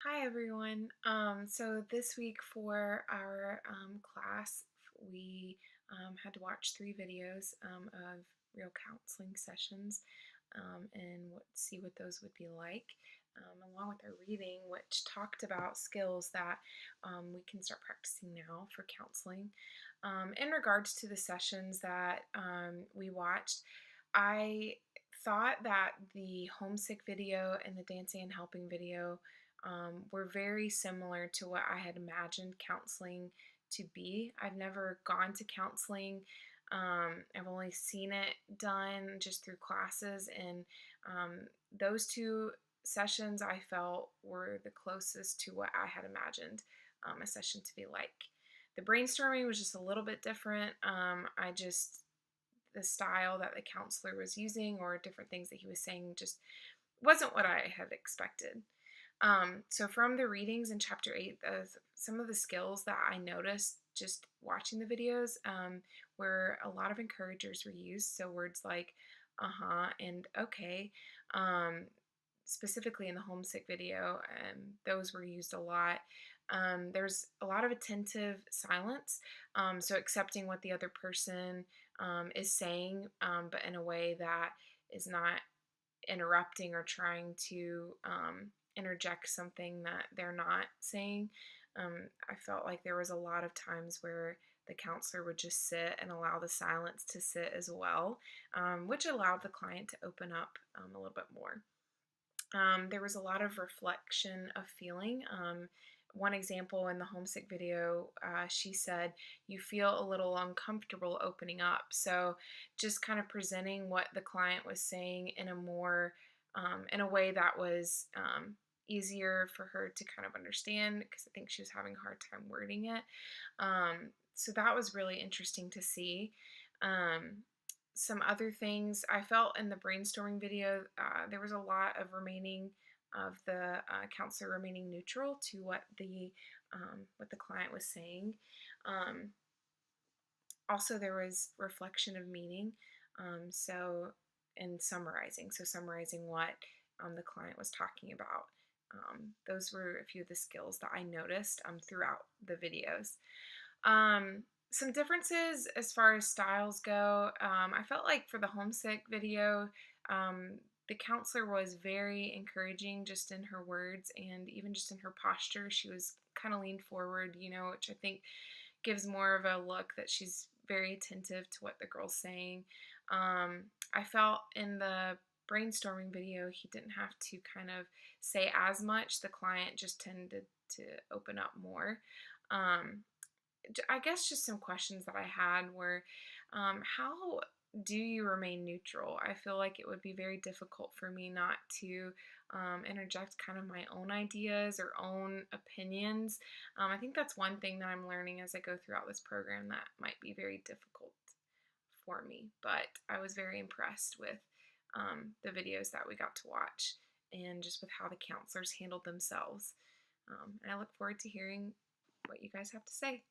Hi everyone. So this week for our class, we had to watch 3 videos of real counseling sessions and see what those would be like, along with our reading, which talked about skills that we can start practicing now for counseling. In regards to the sessions that we watched, I thought that the homesick video and the dancing and helping video were very similar to what I had imagined counseling to be. I've never gone to counseling. I've only seen it done just through classes, and those 2 sessions I felt were the closest to what I had imagined a session to be like. The brainstorming was just a little bit different. The style that the counselor was using or different things that he was saying just wasn't what I had expected. So from the readings in chapter 8, some of the skills that I noticed just watching the videos were a lot of encouragers were used. So words like uh-huh and okay. Specifically in the homesick video, those were used a lot. There's a lot of attentive silence, so accepting what the other person is saying, but in a way that is not interrupting or trying to interject something that they're not saying. I felt like there was a lot of times where the counselor would just sit and allow the silence to sit as well, which allowed the client to open up a little bit more. There was a lot of reflection of feeling. One example in the homesick video, she said, "You feel a little uncomfortable opening up." So, just kind of presenting what the client was saying in in a way that was easier for her to kind of understand, because I think she was having a hard time wording it. So that was really interesting to see. Um, some other things I felt in the brainstorming video, there was a lot of remaining of the counselor remaining neutral to what the client was saying. Um, Also, there was reflection of meaning. So and summarizing, summarizing what the client was talking about. Those were a few of the skills that I noticed throughout the videos. Some differences as far as styles go. I felt like for the homesick video, um, the counselor was very encouraging just in her words and even just in her posture. She was kind of leaned forward, which I think gives more of a look that she's very attentive to what the girl's saying. I felt in the brainstorming video, he didn't have to kind of say as much. The client just tended to open up more. Um, I guess just some questions that I had were, how do you remain neutral? I feel like it would be very difficult for me not to interject kind of my own ideas or own opinions. I think that's one thing that I'm learning as I go throughout this program that might be very difficult for me. But I was very impressed with the videos that we got to watch and just with how the counselors handled themselves. And I look forward to hearing what you guys have to say.